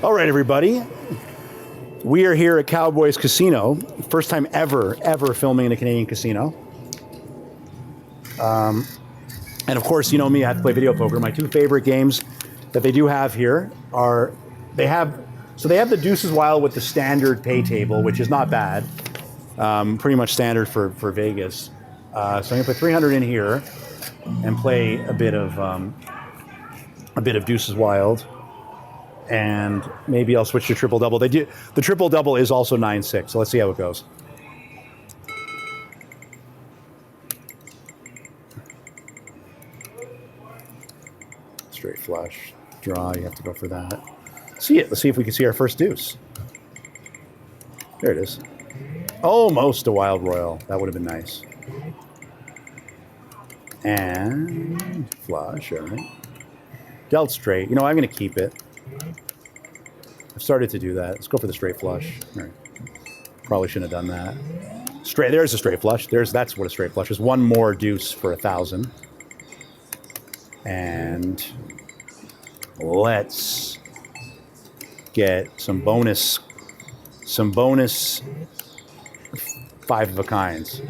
All right, everybody. We are here at Cowboys Casino. First time ever filming in a Canadian casino. And of course, you know me, I have to play video poker. My two favorite games that they do have here are, they have the Deuces Wild with the standard pay table, which is not bad. Pretty much standard for Vegas. So I'm gonna put 300 in here and play a bit of Deuces Wild. And maybe I'll switch to triple double. The triple double is also 9-6, so let's see how it goes. Straight flush, draw, you have to go for that. See it, let's see if we can see our first deuce. There it is. Almost a wild royal, that would have been nice. And flush, all right. Dealt straight, you know, I'm gonna keep it. I've started to do that. Let's go for the straight flush. All right. Probably shouldn't have done that. Straight. There's a straight flush. That's what a straight flush is. One more deuce for 1,000. And let's get some bonus five of a kinds.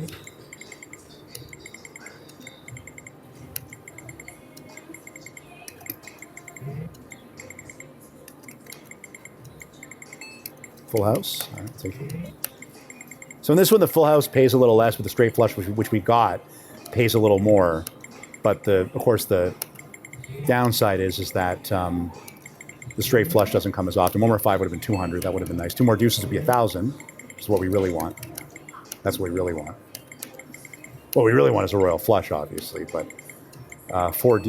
Full house. All right, take it. So in this one, the full house pays a little less, but the straight flush, which we got, pays a little more. But of course, the downside is that the straight flush doesn't come as often. One more five would have been 200. That would have been nice. Two more deuces would be 1,000, which is what we really want. That's what we really want. What we really want is a royal flush, obviously. But four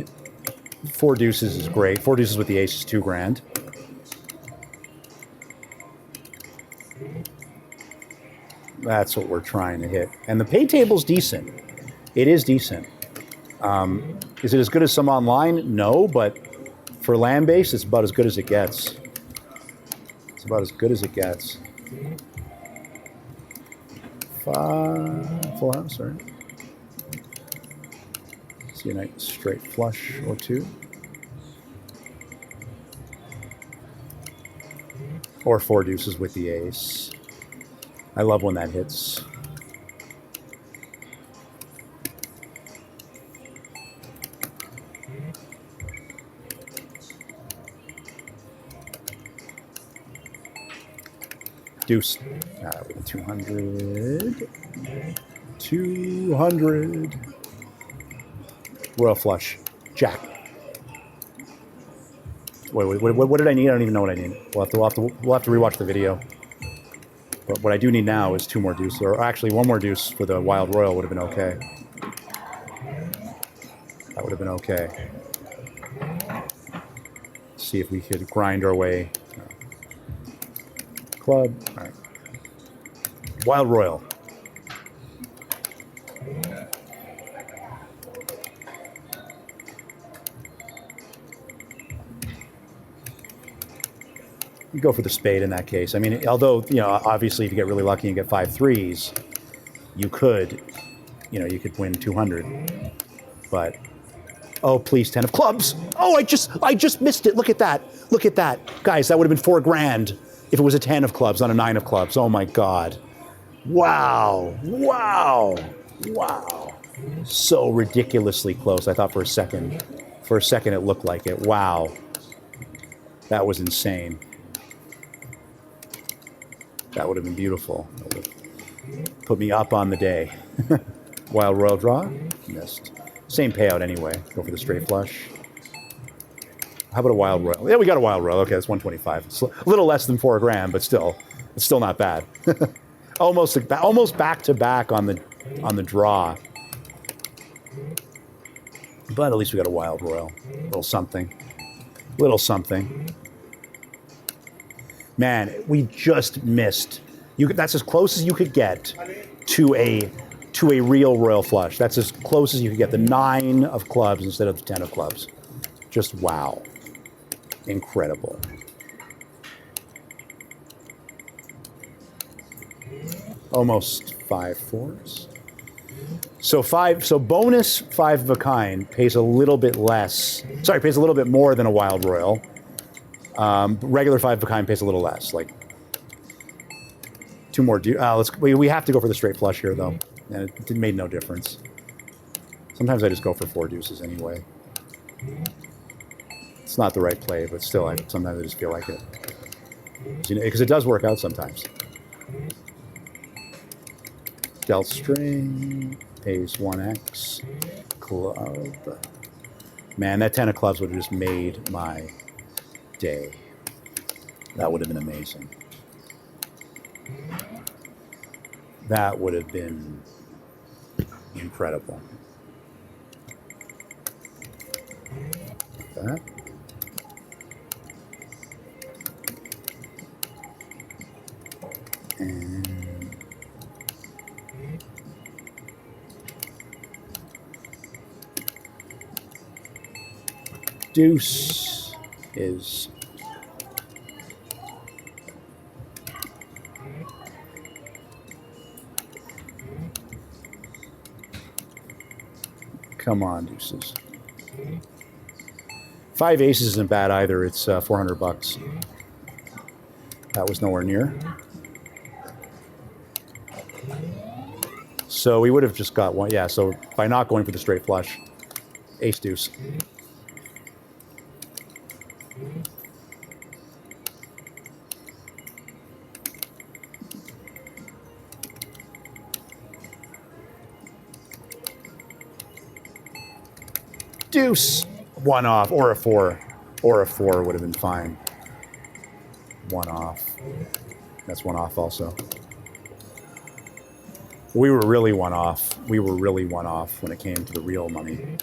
deuces is great. Four deuces with the ace is $2,000. That's what we're trying to hit. And the pay table's decent. It is decent. Is it as good as some online? No, but for land-based, it's about as good as it gets. It's about as good as it gets. Full house, all right. See a nice straight flush or two. Or four deuces with the ace. I love when that hits. Deuce. 200. 200. Royal flush. Jack. Wait, what did I need? I don't even know what I need. We'll have to rewatch the video. But what I do need now is two more deuces, or actually one more deuce for the wild royal would have been okay. That would have been okay. See if we could grind our way. Club. All right. Wild royal. You go for the spade in that case. I mean, although, you know, obviously if you get really lucky and get 5 threes, you could win 200. But, oh, please, 10 of clubs. Oh, I just missed it. Look at that. Look at that. Guys, that would have been $4,000 if it was a 10 of clubs on a 9 of clubs. Oh my God. Wow. Wow. Wow. So ridiculously close. I thought for a second it looked like it. Wow. That was insane. That would have been beautiful. That would have put me up on the day. Wild royal draw, missed. Same payout anyway. Go for the straight flush. How about a wild royal? Yeah, we got a wild royal. Okay, that's 125. It's a little less than $4,000, but it's still not bad. almost back to back on the draw. But at least we got a wild royal. A little something. Little something. Man, we just missed. That's as close as you could get to a real royal flush. That's as close as you could get. The 9 of clubs instead of the 10 of clubs. Just wow. Incredible. Almost 5 fours. So bonus 5 of a kind pays a little bit less. Sorry, pays a little bit more than a wild royal. Regular 5 of a kind pays a little less, like 2 more. We have to go for the straight flush here, though. And it made no difference. Sometimes I just go for 4 deuces anyway. It's not the right play, but still, sometimes I just feel like it. Because it does work out sometimes. Dealt string, pays 1x, club. Man, that 10 of clubs would have just made my day. That would have been amazing. That would have been incredible. That. And deuce is come on, deuces. 5 aces isn't bad either. It's $400. That was nowhere near. So we would have just got one. Yeah, so by not going for the straight flush, ace deuce. Deuce. 1 off, or a 4. Or a 4 would have been fine. 1 off. That's 1 off also. We were really 1 off. We were really 1 off when it came to the real money.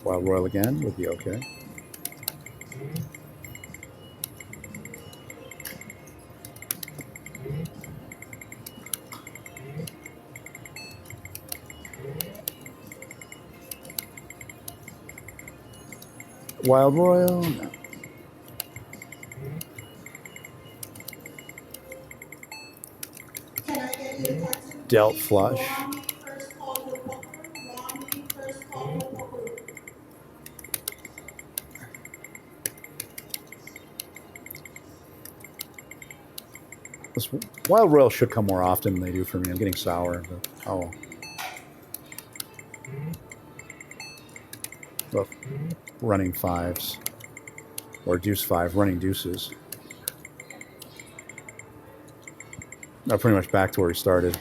Wild Royal again would be okay. Wild Royal, no. Dealt flush. This Wild Royal should come more often than they do for me. I'm getting sour. But, oh. Well, running 5s. Or deuce 5, running deuces. Now pretty much back to where he started.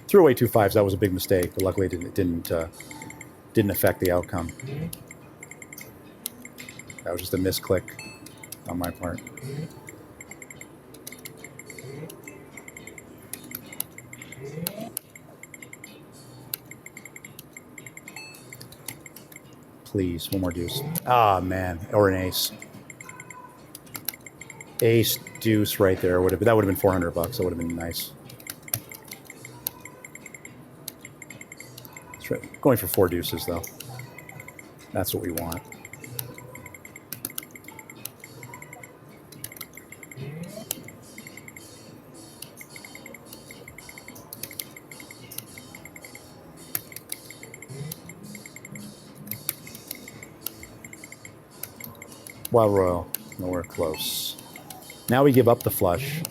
Threw away 2 5s. That was a big mistake, but luckily it didn't affect the outcome. That was just a misclick on my part. Please, one more deuce. Ah, man, or an ace. Ace deuce right there would have that would have been $400. That would have been nice. Going for 4 deuces, though. That's what we want. Wild Royal, nowhere close. Now we give up the flush,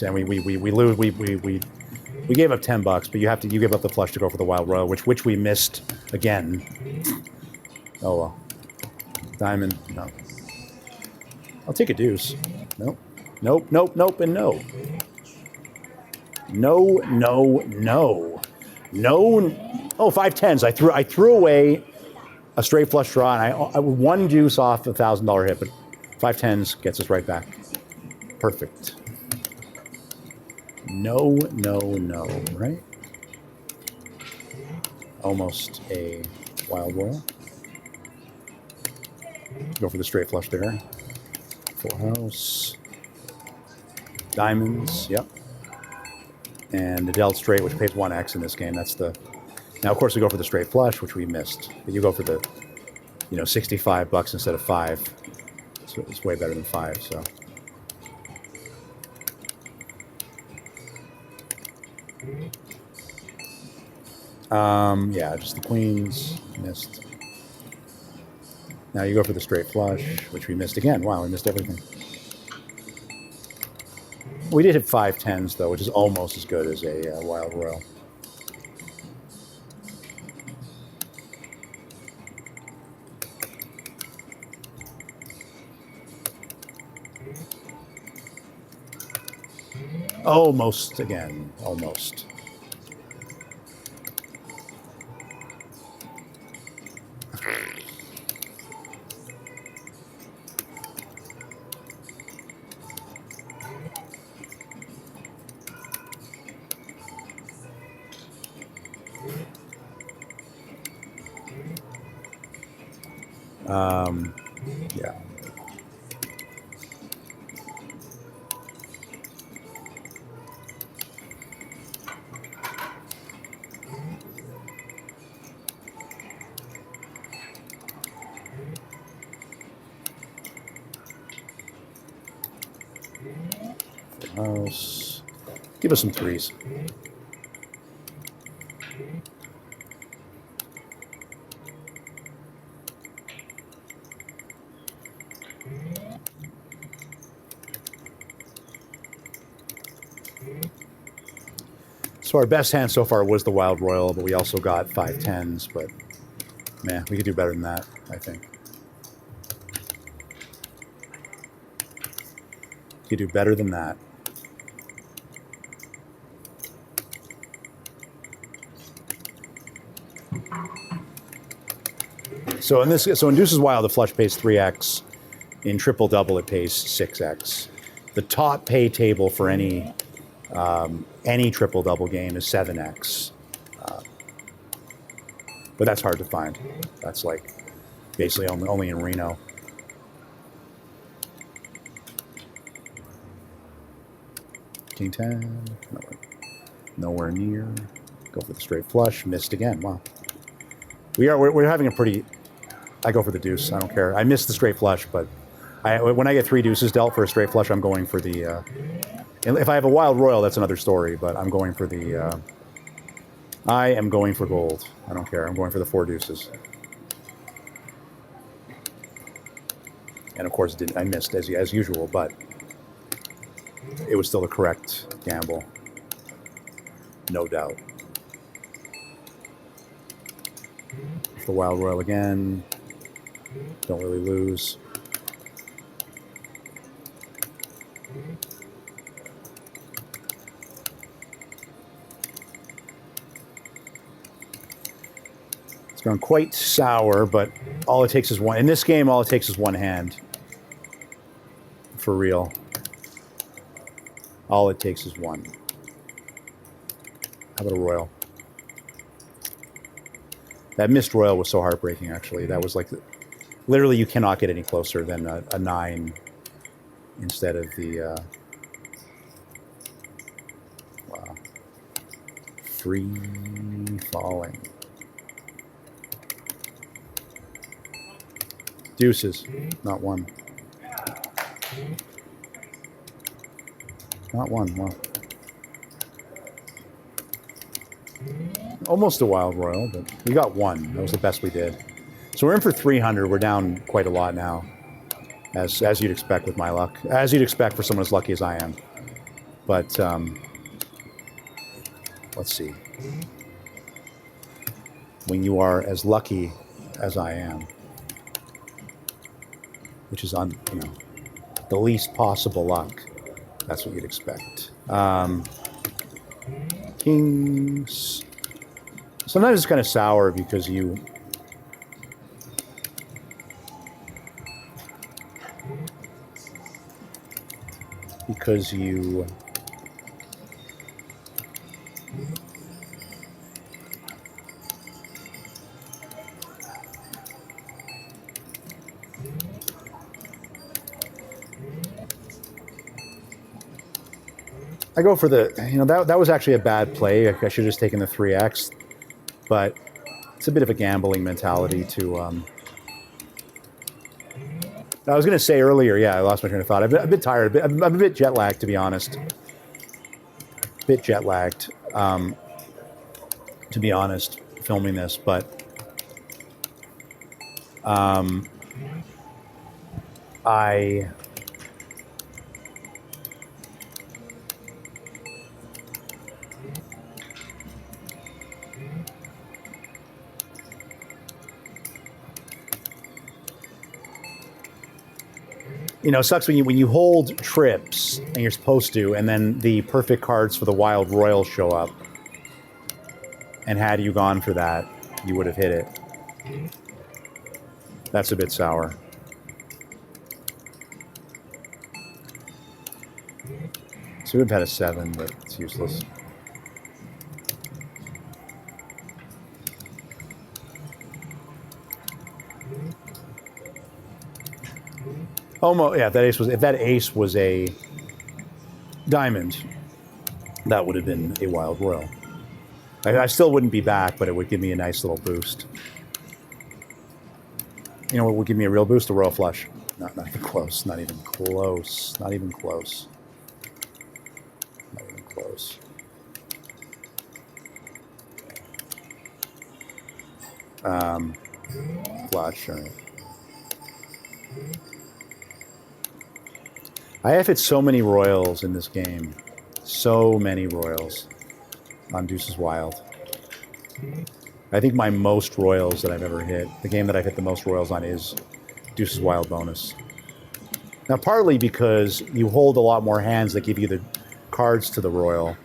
and we lose. We gave up $10, but you give up the flush to go for the Wild Royal, which we missed again. Oh well. Diamond, no. I'll take a deuce. Nope. Nope, nope, nope, and no. No, no, no. No. Oh, 5 10s. I threw away a straight flush draw, and I 1 deuce off a $1,000 hit, but 5 10s gets us right back. Perfect. No, no, no, right? Almost a Wild Royal. Go for the straight flush there. Full house. Diamonds, yep. and the dealt straight, which pays 1x in this game. That's the... Now, of course, we go for the straight flush, which we missed. But you go for the, you know, $65 instead of 5. So it's way better than 5, so... yeah, just the queens. Missed. Now you go for the straight flush, which we missed again. Wow, we missed everything. We did hit 5 10s, though, which is almost as good as a Wild Royal. Almost again. Almost. Yeah. House. Give us some 3s. So our best hand so far was the Wild Royal, but we also got 5 10s, but man, we could do better than that, I think. We could do better than that. So in Deuces Wild, the flush pays 3x. In triple double, it pays 6x. The top pay table for any triple double game is 7x. But that's hard to find. That's like basically only in Reno. King 10, nowhere near. Go for the straight flush, missed again. Wow. We're having a pretty... I go for the deuce. I don't care. I missed the straight flush, but when I get 3 deuces dealt for a straight flush, I'm going for the... if I have a Wild Royal, that's another story, but I'm going for the... I am going for gold. I don't care. I'm going for the 4 deuces. And of course, I missed as usual, but it was still the correct gamble. No doubt. The Wild Royal again. Don't really lose. It's gone quite sour, but all it takes is one. In this game, all it takes is one hand. For real. All it takes is one. How about a Royal? That missed Royal was so heartbreaking, actually. That was like... Literally, you cannot get any closer than a 9 instead of the... wow. Free falling. Deuces. Not one. Not one. Wow. Almost a Wild Royal, but we got 1. That was the best we did. So we're in for 300. We're down quite a lot now, as you'd expect with my luck. As you'd expect for someone as lucky as I am. But let's see. When you are as lucky as I am, which is the least possible luck, that's what you'd expect. Kings. Sometimes it's kind of sour because you... I I go for the, that was actually a bad play. I should have just taken the 3x, but it's a bit of a gambling mentality to, I was going to say earlier, yeah, I lost my train of thought. I'm a bit tired. I'm a bit jet lagged, to be honest. A bit jet lagged, to be honest, filming this, but it sucks when you hold trips and you're supposed to, and then the perfect cards for the Wild Royal show up. And had you gone for that, you would have hit it. That's a bit sour. So we've had a 7, but it's useless. Almost, yeah. If that ace was a diamond, that would have been a Wild Royal. I still wouldn't be back, but it would give me a nice little boost. You know what would give me a real boost? A Royal Flush. Not even close. Not even close. Not even close. Not even close. Flush. All right. I have hit so many Royals in this game. So many Royals on Deuces Wild. I think my most Royals that I've ever hit, the game that I've hit the most Royals on, is Deuces Wild bonus. Now, partly because you hold a lot more hands that give you the cards to the Royal.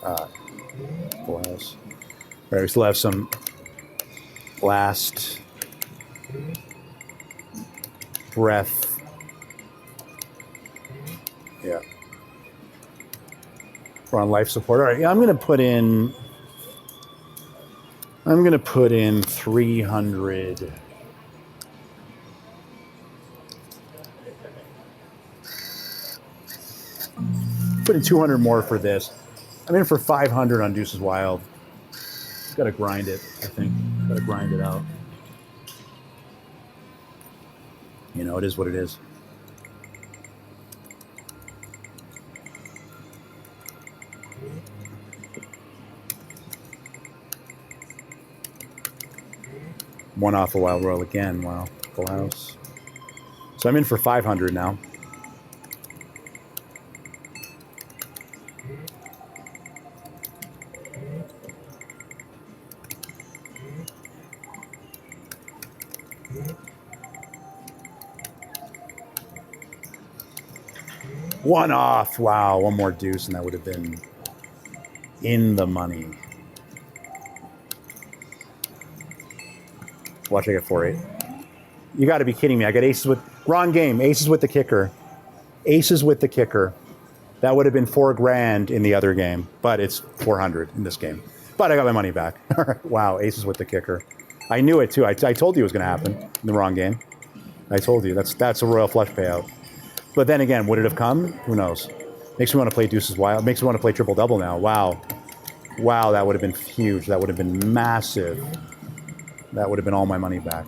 Full house. All right, we still have some last breath. Yeah. We're on life support. All right, yeah, I'm going to put in 300. Put in 200 more for this. I'm in for 500 on Deuces Wild. Got to grind it, I think. Got to grind it out. It is what it is. One off a Wild Royal again. Wow. Full house. So I'm in for 500 now. One off. Wow. One more deuce and that would have been in the money. Watch, I get 4-8. You got to be kidding me. I got aces with... Wrong game. Aces with the kicker. Aces with the kicker. That would have been $4,000 in the other game, but it's 400 in this game. But I got my money back. Wow, aces with the kicker. I knew it too. I told you it was going to happen in the wrong game. I told you. That's a Royal Flush payout. But then again, would it have come? Who knows? Makes me want to play Deuces Wild. Makes me want to play Triple Double now. Wow. Wow, that would have been huge. That would have been massive. That would have been all my money back.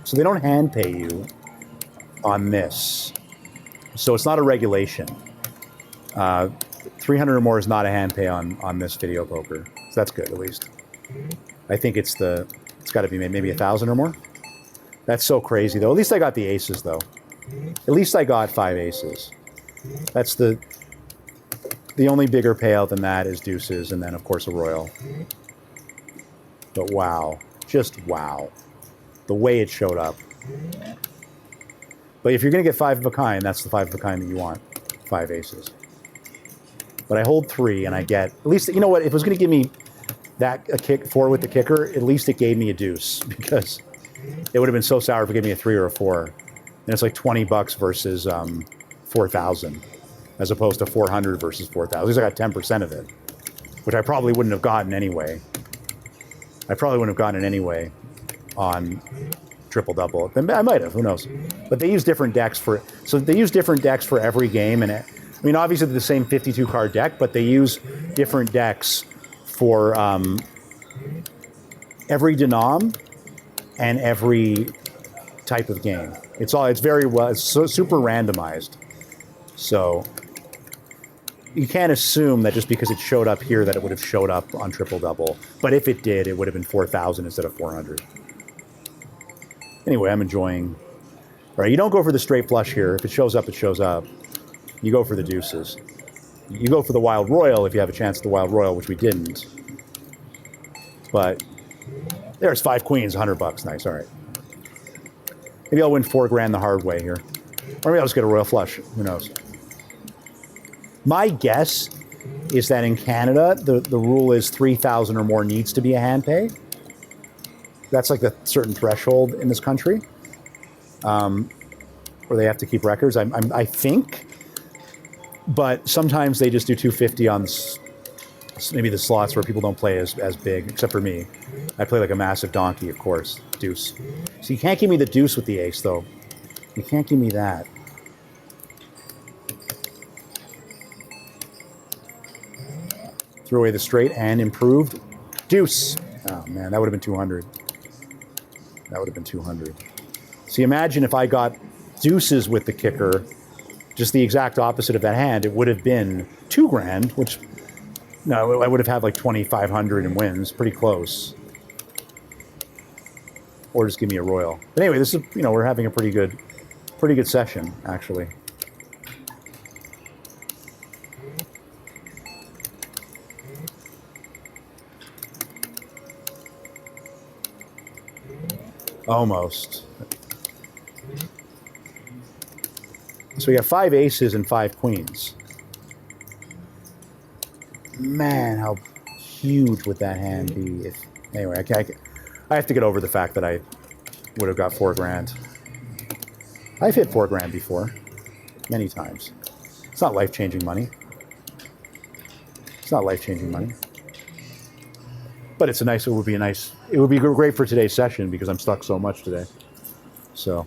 So they don't hand pay you on this. So it's not a regulation. 300 or more is not a hand pay on this video poker. So that's good, at least. I think it's got to be maybe 1,000 or more. That's so crazy, though. At least I got the aces, though. At least I got 5 aces. That's the only bigger payout than that is deuces, and then, of course, a royal. But wow. Just wow. The way it showed up. But if you're going to get 5 of a kind, that's the 5 of a kind that you want. 5 aces. But I hold 3, and I get... At least, you know what? If it was going to give me a kick 4 with the kicker, at least it gave me a deuce. Because it would have been so sour if it gave me a 3 or a 4. And it's like $20 versus 4,000. As opposed to 400 versus 4,000. At least I got 10% of it. Which I probably wouldn't have gotten anyway. I probably wouldn't have gotten it anyway on triple double. I might have, who knows? But they use different decks for every game, and I mean, obviously they're the same 52 card deck, but they use different decks for every denom and every type of game. It's very well, it's super randomized. So you can't assume that just because it showed up here that it would have showed up on triple double. But if it did, it would have been 4,000 instead of 400. Anyway, I'm enjoying. All right, you don't go for the straight flush here. If it shows up, it shows up. You go for the deuces. You go for the wild royal if you have a chance at the wild royal, which we didn't. But there's 5 queens, $100. Nice, all right. Maybe I'll win $4,000 the hard way here. Or maybe I'll just get a royal flush. Who knows? My guess is that in Canada, the rule is 3,000 or more needs to be a hand pay. That's like the certain threshold in this country, where they have to keep records. I think, but sometimes they just do 250 on maybe the slots where people don't play as big, except for me. I play like a massive donkey, of course, deuce. So you can't give me the deuce with the ace, though. You can't give me that. Threw away the straight and improved. Deuce. Oh, man, that would have been 200. That would have been 200. See, imagine if I got deuces with the kicker, just the exact opposite of that hand, it would have been $2,000, which, no, I would have had like 2,500 in wins. Pretty close. Or just give me a royal. But anyway, this is, we're having a pretty good session, actually. Almost. So we have 5 aces and 5 queens. Man, how huge would that hand be? Anyway, I have to get over the fact that I would have got $4,000. I've hit $4,000 before, many times. It's not life-changing money. It's not life-changing money. But it would be great for today's session because I'm stuck so much today. So.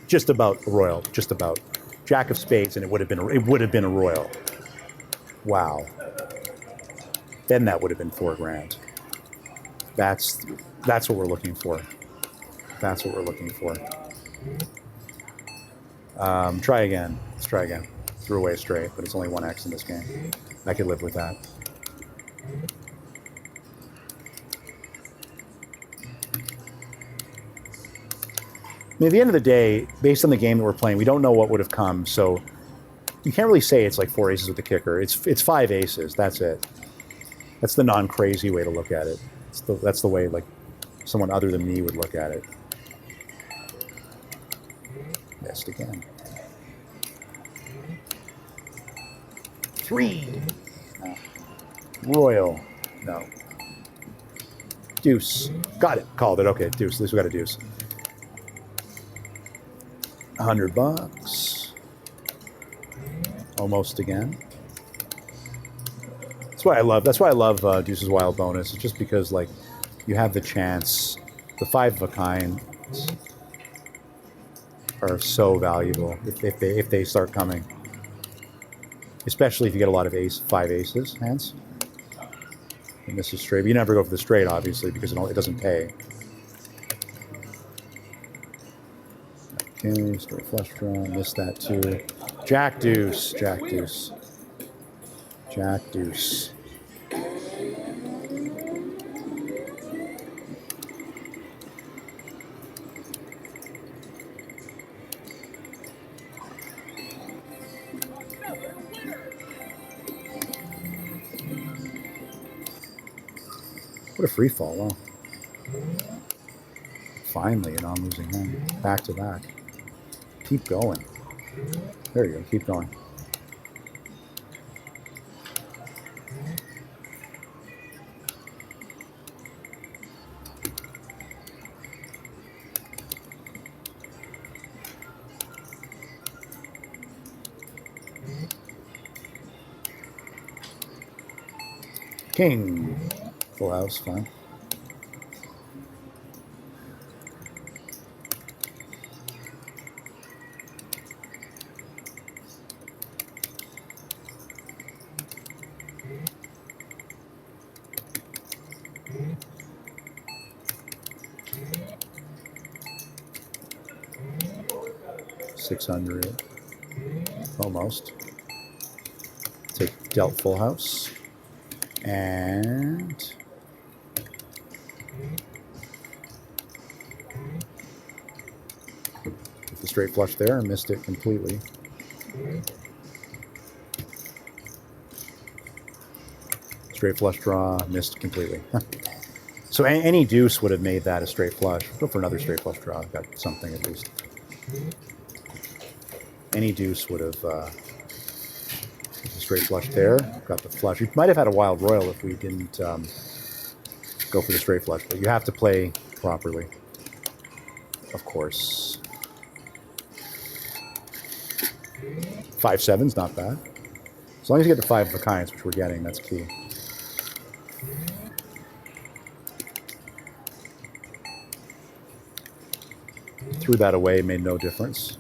Just about a royal, just about. Jack of spades, and it would have been a royal. Wow. Then that would have been $4,000. That's what we're looking for. That's what we're looking for. Try again. Let's try again. Threw away straight, but it's only 1x in this game. I could live with that. I mean, at the end of the day, based on the game that we're playing, we don't know what would have come, so you can't really say it's like 4 aces with the kicker. It's 5 aces. That's it. That's the non-crazy way to look at it. That's the way like someone other than me would look at it. Missed again. 3. No. Royal. No. Deuce. Got it. Called it. Okay, deuce. At least we got a deuce. $100. Almost again. That's why I love Deuces Wild bonus. It's just because like you have the chance. The 5 of a kind are so valuable if they start coming. Especially if you get a lot of 5 aces hands. And this is straight. But you never go for the straight, obviously, because it doesn't pay. Okay, straight flush draw. Missed that too. Jack deuce. Jack deuce. Jack deuce. What a free fall, wow. Finally, a non-losing hand. Back to back. Keep going. There you go, keep going. king. Full house, fine. $600. Almost. Take dealt full house. And with the straight flush there, I missed it completely. Straight flush draw, missed completely. So any deuce would have made that a straight flush. Go for another straight flush draw. Got something at least. Any deuce would have straight flush there. Got the flush. We might have had a wild royal if we didn't go for the straight flush, but you have to play properly, of course. 5-7's not bad. As long as you get the 5 of a kinds, which we're getting, that's key. Threw that away, made no difference.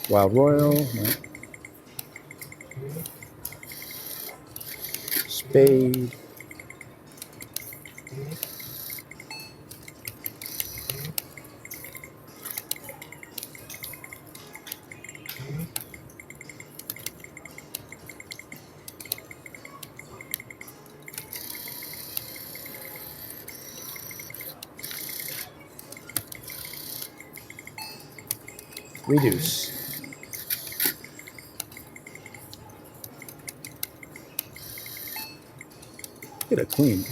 Wild royal, no. Spade. Reduce. Get a queen.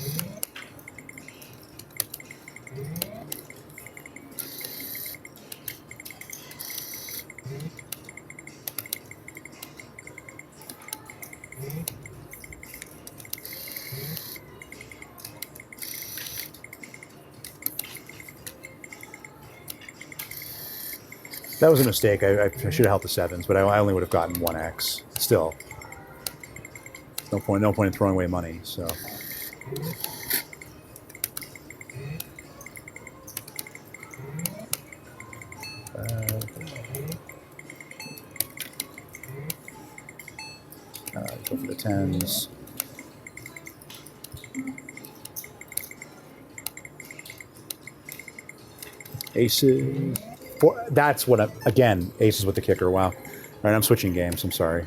That was a mistake. I should have held the 7s, but I only would have gotten 1x. Still, no point in throwing away money. So. Go for the 10s. Aces. That's what again, aces with the kicker. Wow. All right, I'm switching games. I'm sorry.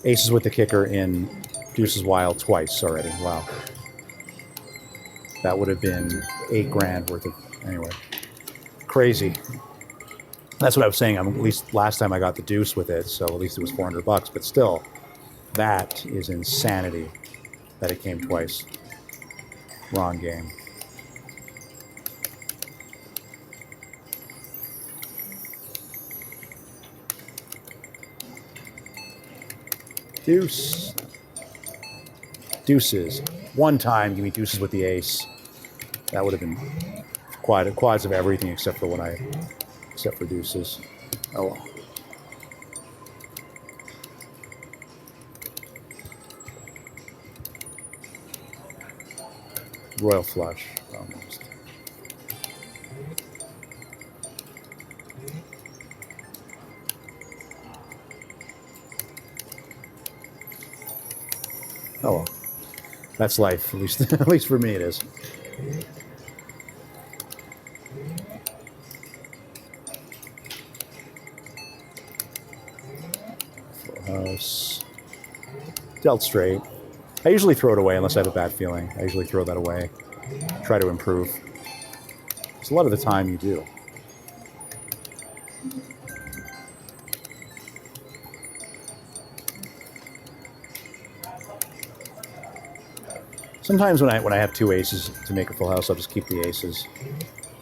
Aces with the kicker in Deuces Wild twice already. Wow. That would have been $8,000 worth of, anyway. Crazy. That's what I was saying. At least last time I got the deuce with it, so at least it was $400. But still, that is insanity that it came twice. Wrong game. Deuce. Deuces. One time, give me deuces with the ace. That would have been quads of everything except for deuces. Oh well. Royal flush, almost. Oh well. That's life, at least at least for me it is. Full house. Dealt straight. I usually throw it away unless I have a bad feeling. I usually throw that away. Try to improve. Because a lot of the time you do. Sometimes when I have 2 aces to make a full house, I'll just keep the aces.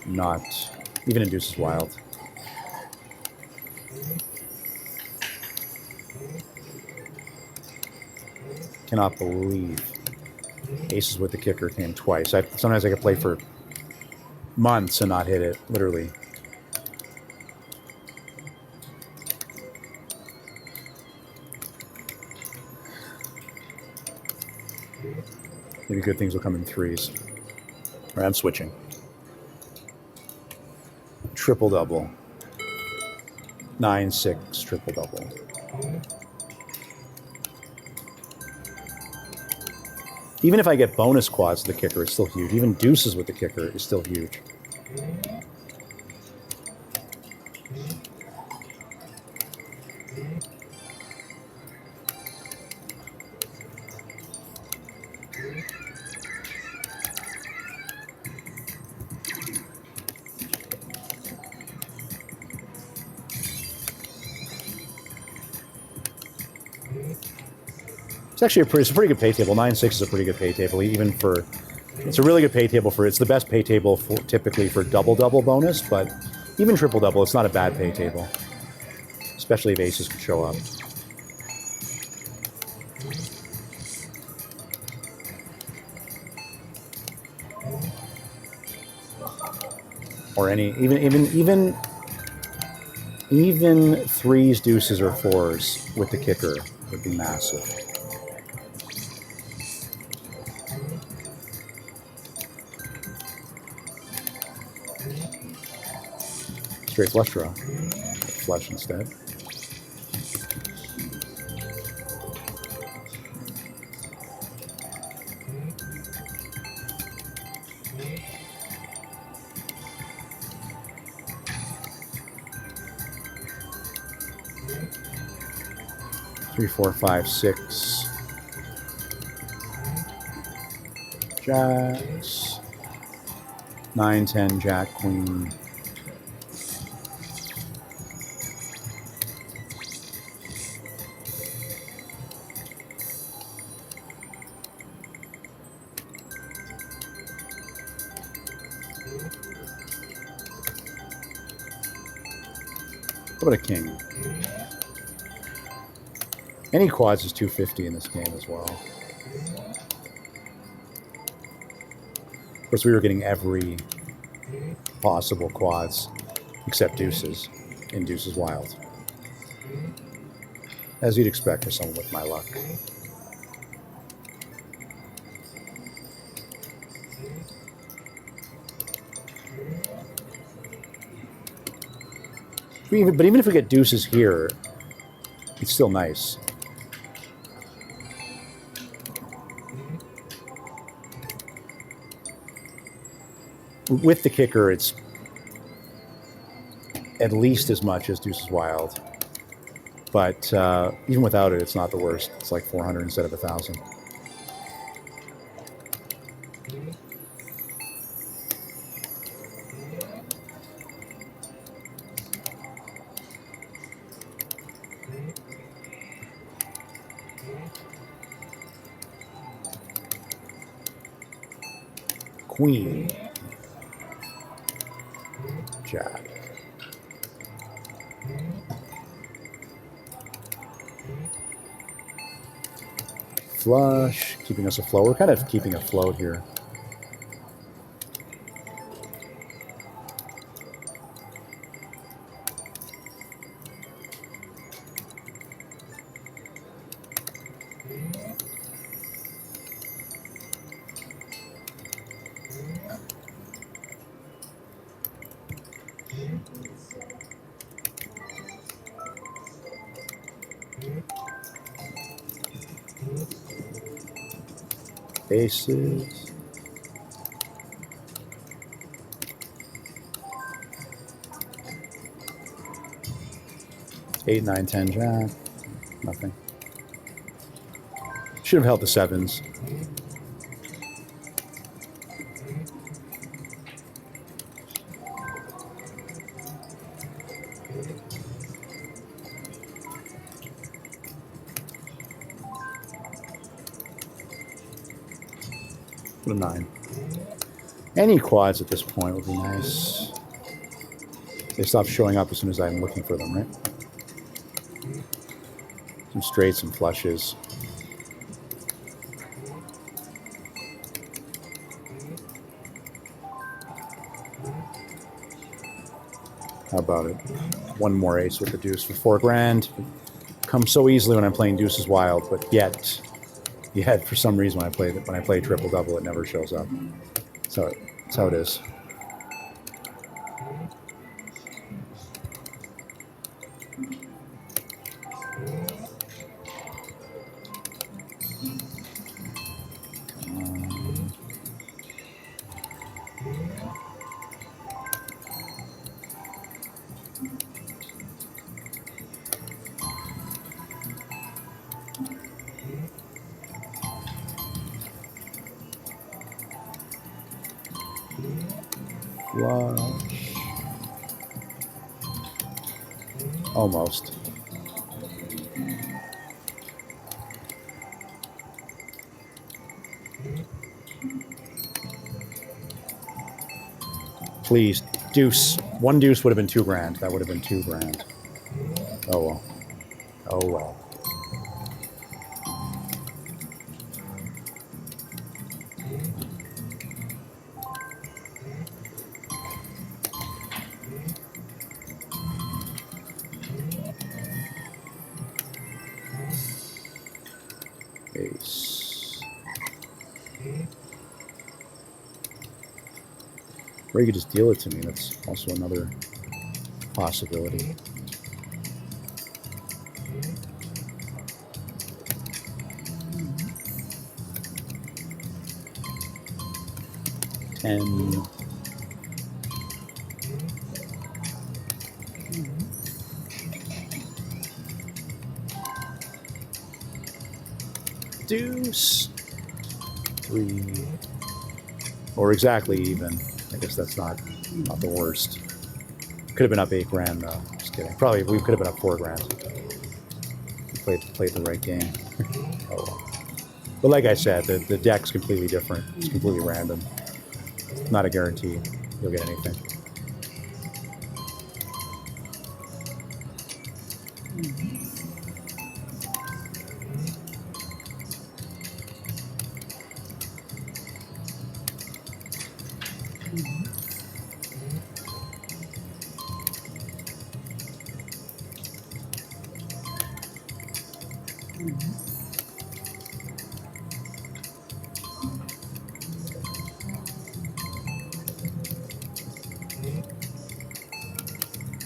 Not even in Deuces Wild. Cannot believe aces with the kicker came twice. Sometimes I could play for months and not hit it, literally. Maybe good things will come in threes. All right, I'm switching. Triple double. 9-6 triple double. Even if I get bonus quads with the kicker, it's still huge. Even deuces with the kicker is still huge. It's actually it's a pretty good pay table. 9-6 is a pretty good pay table, even for. It's a really good pay table for. It's the best pay table for, typically for double bonus, but even triple double, it's not a bad pay table, especially if aces could show up. Or any even threes, deuces, or fours with the kicker would be massive. Straight flush draw. Flush instead. Three, 4, 5, 6. Jacks. 9, 10, jack, queen. What about a king? Any quads is 250 in this game as well. Of course, we were getting every possible quads except deuces in Deuces Wild. As you'd expect for someone with my luck. But even if we get deuces here, it's still nice. With the kicker, it's at least as much as Deuces Wild. But even without it, it's not the worst. It's like 400 instead of 1,000. Queen. Jack. Flush, keeping us afloat. We're kind of keeping afloat here. Aces. Eight, 9, 10, jack. Nothing. Should have held the sevens. A 9. Any quads at this point would be nice. They stop showing up as soon as I'm looking for them, right? Some straights and flushes. How about it? One more ace with the deuce for $4 grand. Comes so easily when I'm playing Deuces Wild, but yet Yeah, for some reason when I play triple double, it never shows up. So that's how it is. Flush. Almost. Please, deuce. One deuce would have been $2,000. That would have been $2,000. Oh well. Oh well. Ace. Or you could just deal it to me. That's also another possibility. And deuce. 3. Or exactly even. I guess that's not the worst. Could have been up $8,000 though. Just kidding. Probably we could have been up $4,000. Played the right game. Oh well. But like I said, the deck's completely different. It's completely random. It's not a guarantee you'll get anything.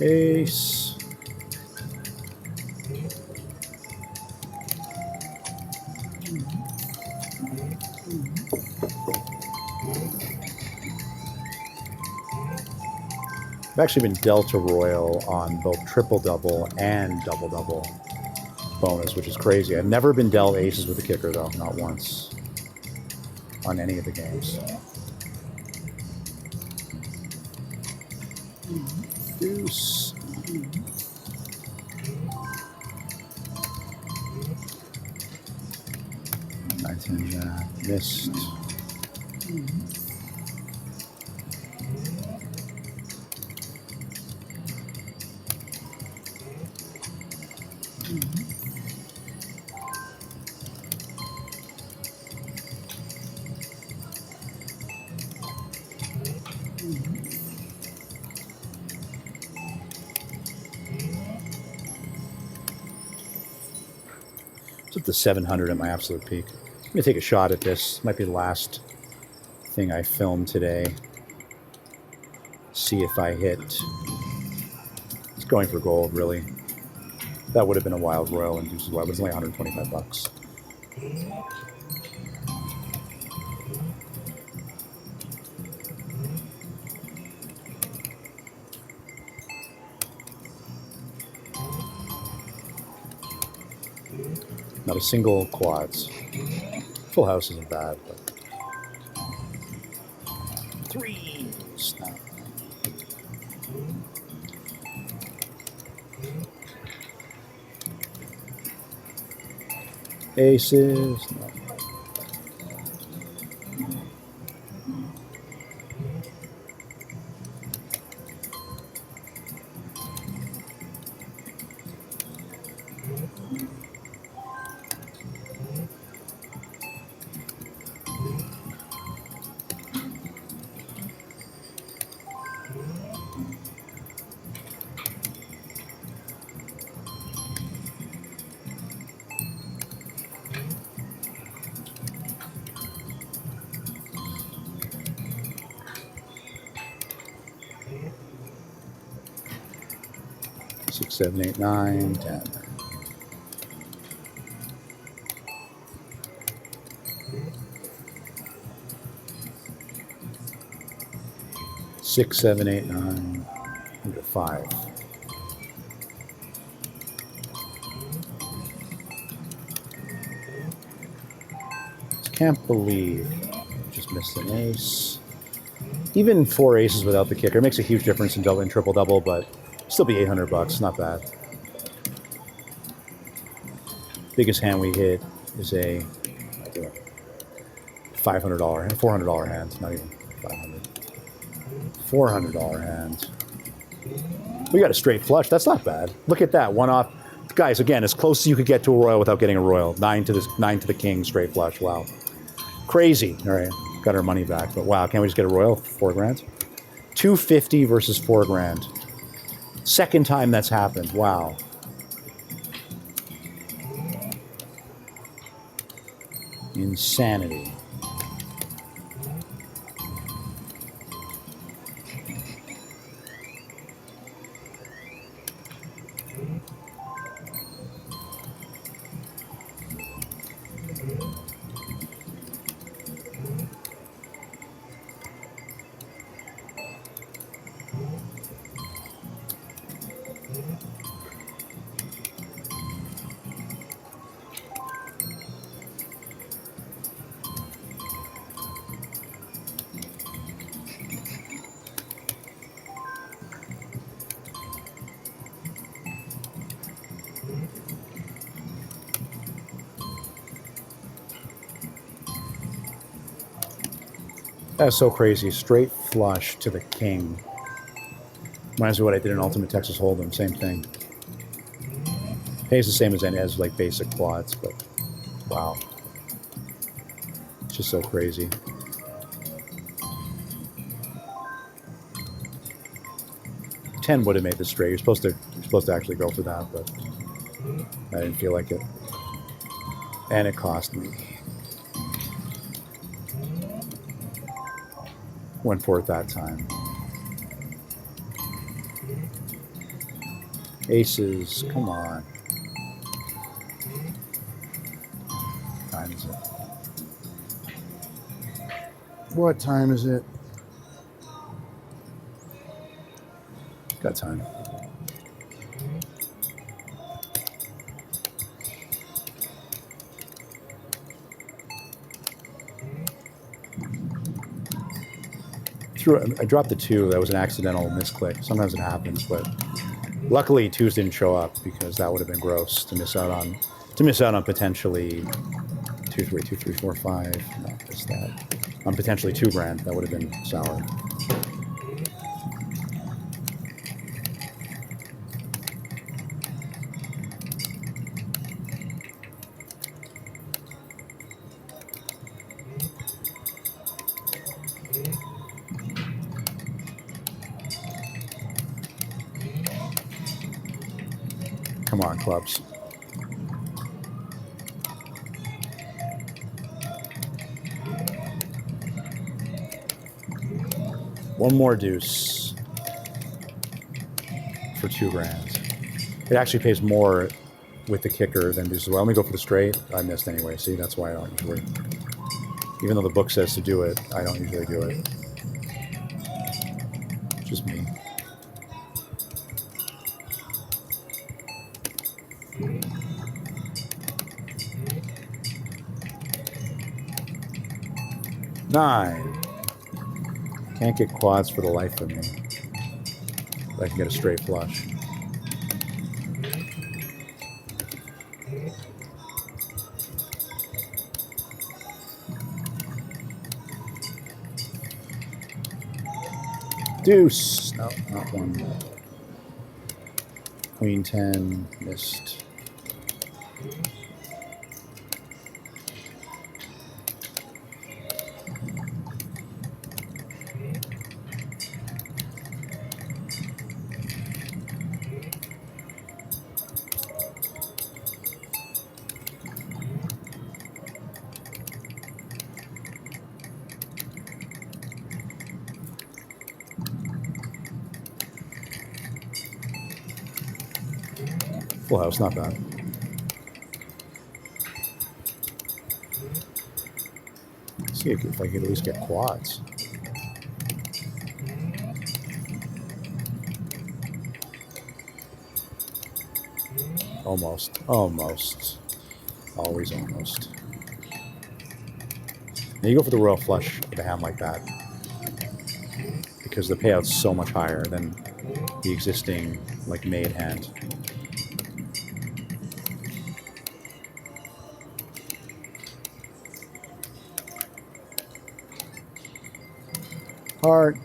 Ace. I've actually been Delta Royal on both triple double and double double bonus, which is crazy. I've never been dealt aces with the kicker though, not once on any of the games. Deuce. Missed. It's up to 700 at my absolute peak. I'm gonna take a shot at this. Might be the last thing I film today. See if I hit. It's going for gold, really. That would have been a wild royal and Deuces Wild, but it's only $125. Not a single quads. Full house isn't bad, but 3. Snap. Aces. No. 6, 7, 8, 9, 10. 6, 7, 8, 9, under 5. Can't believe just missed an ace. Even 4 aces without the kicker makes a huge difference in double and triple double, but still be $800. Not bad. Biggest hand we hit is a $500, $400 hand. Not even $500. $400 hand. We got a straight flush. That's not bad. Look at that. One off. Guys, again, as close as you could get to a royal without getting a royal. 9 to the king, straight flush. Wow. Crazy. All right. Got our money back. But wow, can't we just get a royal for $4 grand? 250 versus $4 grand. Second time that's happened. Wow. Insanity. That's so crazy. Straight flush to the king. Reminds me of what I did in Ultimate Texas Hold'em. Same thing. Pays the same as like basic quads, but wow. It's just so crazy. $10 would have made the straight. You're supposed to actually go for that, but I didn't feel like it. And it cost me. Went for it that time. Aces, come on. What time is it? What time is it? Got time. I dropped the 2. That was an accidental misclick. Sometimes it happens, but luckily 2s didn't show up because that would have been gross to miss out on. Potentially 2, 3, 2, 3, 4, 5. No, just that. On potentially $2 grand. That would have been sour. Come on, clubs. One more deuce for $2 grand. It actually pays more with the kicker than deuces. Well, let me go for the straight. I missed anyway. See, that's why I don't usually. Even though the book says to do it, I don't usually do it. Just me. Nine. Can't get quads for the life of me. But I can get a straight flush. Deuce. No, not one. Queen 10. Missed. Full house, not bad. Let's see if I could at least get quads. Almost. Almost. Always almost. Now you go for the royal flush with a hand like that, because the payout's so much higher than the existing, like, made hand. Heart.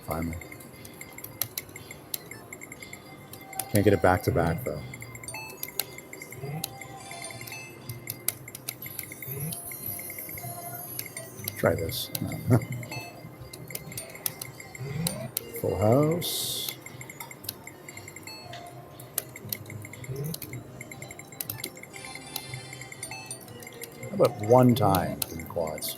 Finally. Can't get it back to back though. Try this. No. Full house. How about one time in quads?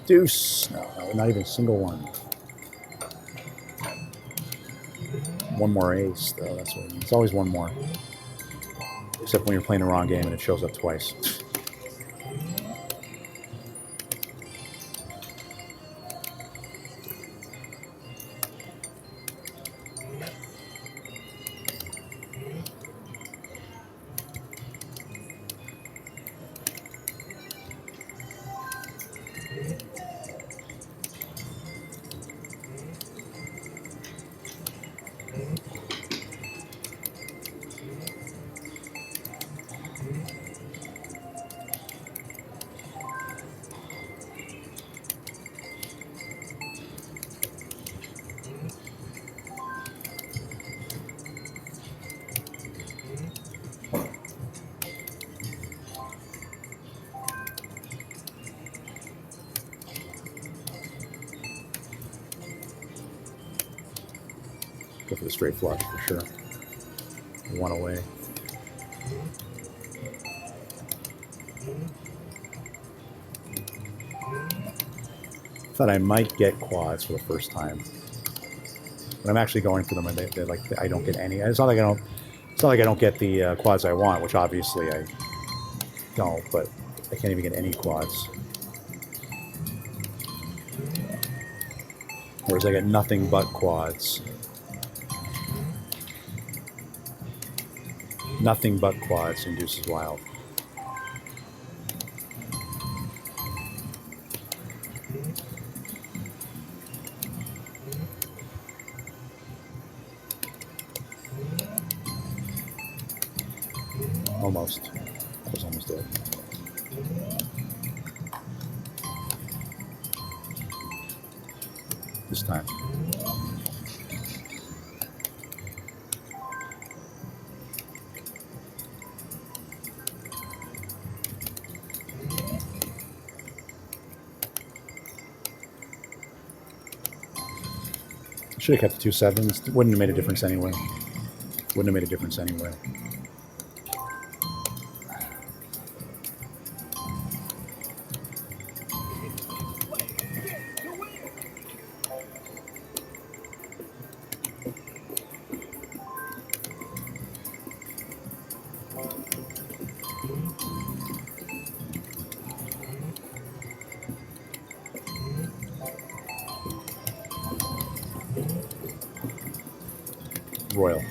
Deuce. No, not even a single one. One more ace, though. That's what it means. It's always one more. Except when you're playing the wrong game and it shows up twice. Go for the straight flush for sure. One away. Thought I might get quads for the first time, but I'm actually going for them, and they're like, I don't get any. It's not like I don't. It's not like I don't get the quads I want, which obviously I don't. But I can't even get any quads. Whereas I get nothing but quads. Nothing but quads in Deuces Wild. Almost. That was almost it. This time. Should have kept the 2 sevens. Wouldn't have made a difference anyway. Wouldn't have made a difference anyway. Royal.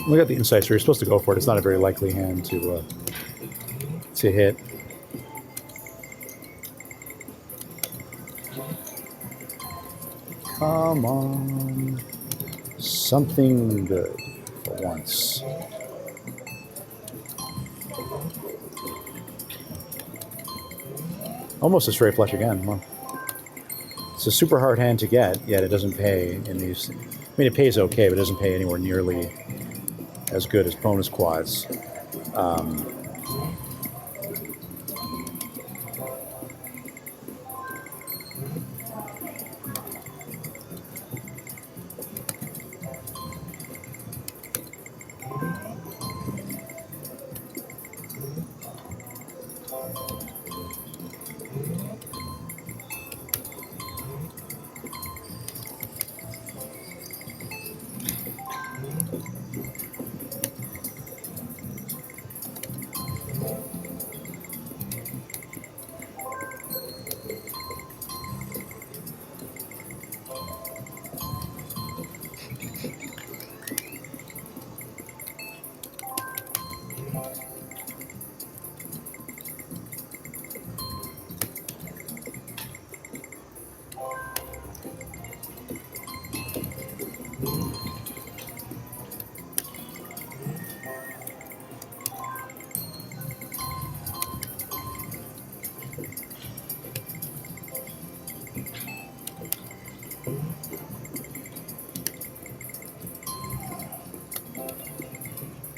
Look at the insights. You're supposed to go for it. It's not a very likely hand to hit. Come on. Something good for once. Almost a straight flush again. Well, it's a super hard hand to get, yet it doesn't pay in these. I mean, it pays okay, but it doesn't pay anywhere nearly as good as bonus quads.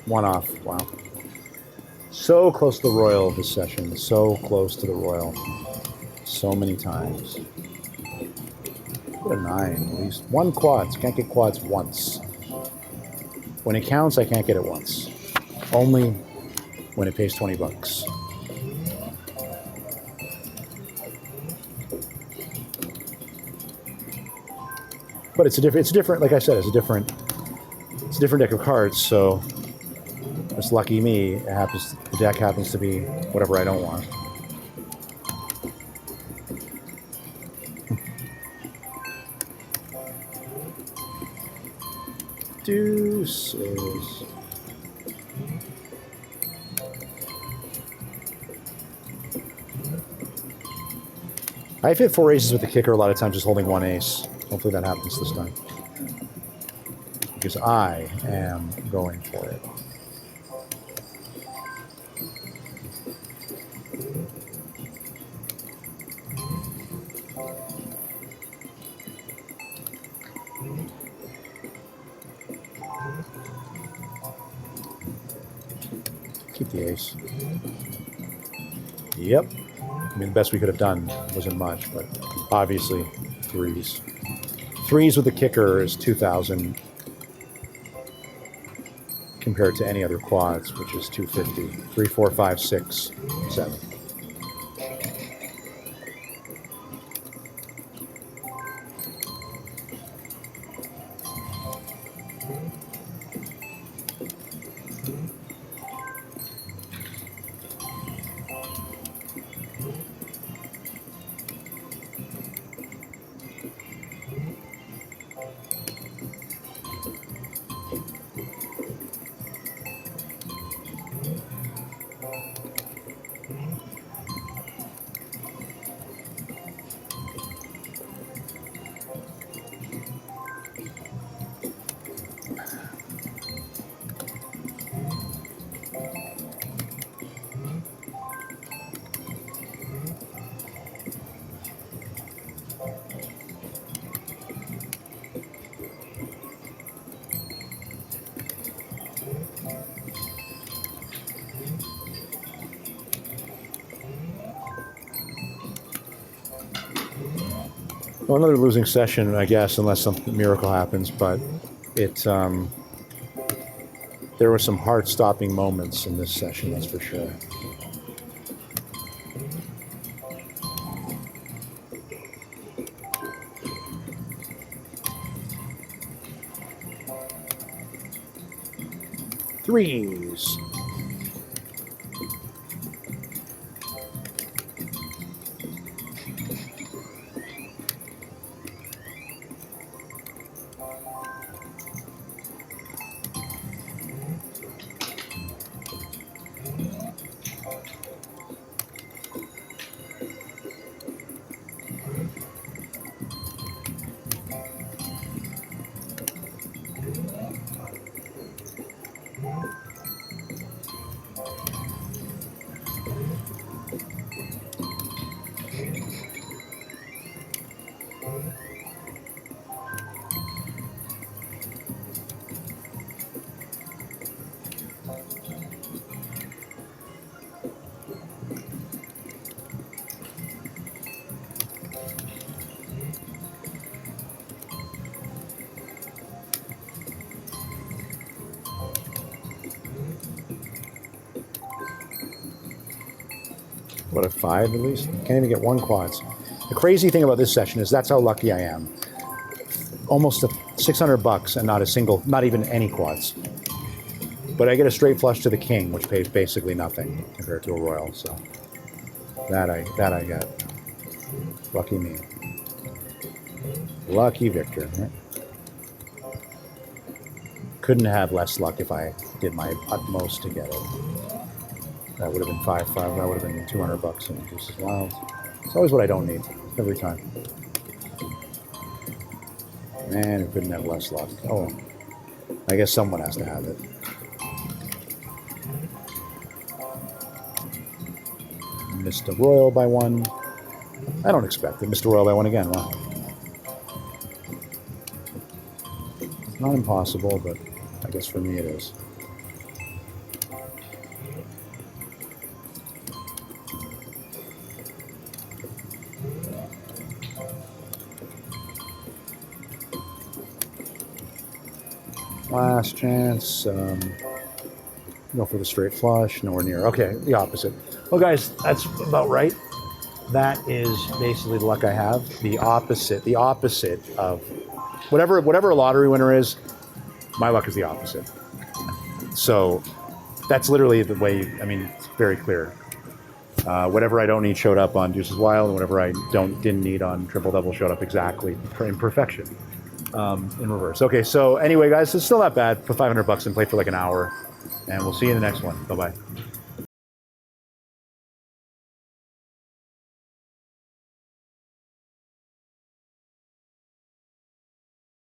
One off. Wow. So close to the Royal this session. So close to the Royal. So many times. What a 9. At least one quads. Can't get quads once. When it counts, I can't get it once. Only when it pays 20 bucks. But it's a different, like I said, it's a different deck of cards, so it's lucky me. The deck happens to be whatever I don't want. Deuces. I've hit 4 aces with the kicker a lot of times, just holding 1 ace. Hopefully that happens this time. Because I am going for it. Keep the ace. Yep. I mean, the best we could have done wasn't much, but obviously threes. Threes with the kicker is 2,000 compared to any other quads, which is 250. 3, 4, 5, 6, 7. Well, another losing session, I guess, unless some miracle happens, but there were some heart-stopping moments in this session, that's for sure. Threes. what, a 5 at least? Can't even get 1 quads. The crazy thing about this session is that's how lucky I am. Almost $600 and not a single, not even any quads. But I get a straight flush to the king, which pays basically nothing compared to a royal. So that I got. Lucky me. Lucky Victor. Right? Couldn't have less luck if I did my utmost to get it. That would have been 5-5. That would have been $200 in Deuces Wild. It's always what I don't need every time. Man, who couldn't have less luck? Oh, I guess someone has to have it. Missed a royal by 1. I don't expect it. Missed a royal by 1 again. Wow. It's not impossible, but I guess for me it is. Last chance. Go for the straight flush. Nowhere near. Okay, the opposite. Well, guys, that's about right. That is basically the luck I have. The opposite of whatever a lottery winner is, my luck is the opposite. So that's literally the way. I mean, it's very clear. Whatever I don't need showed up on Deuces Wild, and whatever I didn't need on Triple Double showed up exactly in perfection. In reverse. Okay, so anyway, guys, it's still not bad. Put $500 and play for like an hour, and we'll see you in the next one. Bye-bye.